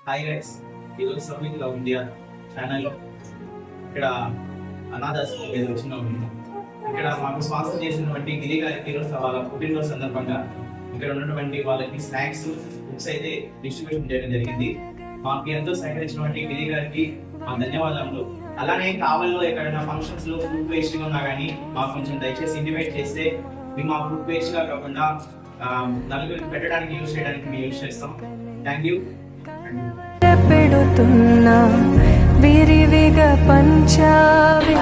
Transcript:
Hi guys, ఈరోజు serving love India channel ఇక్కడ అనాథాశ్రమం మీద వచ్చినాం. ఇక్కడ మాకు స్పాన్సర్ చేసినటువంటి గిరి గారికి ఈరోజు వాళ్ళ పుట్టినరోజు సందర్భంగా ఇక్కడ ఉన్నటువంటి వాళ్ళకి స్నాక్స్, బుక్స్ అయితే డిస్ట్రిబ్యూషన్ చేయడం జరిగింది. మాకు ఎంతో సహకరించినటువంటి గిరి గారికి మా ధన్యవాదాలు. అలానే కావల్లో ఎక్కడైనా ఫంక్షన్స్ లో ఫుడ్ వేస్ట్ ఉన్నా కానీ మాకు కొంచెం దయచేసి ఇంటిమేట్ చేస్తే మేము మా ఫుడ్ వేస్ట్ గా కాకుండా నలుగురికి పెట్టడానికి యూజ్ చేయడానికి మేము యూజ్ చేస్తాం. Thank you. పెడుతున్నా విరివిగా పంచావి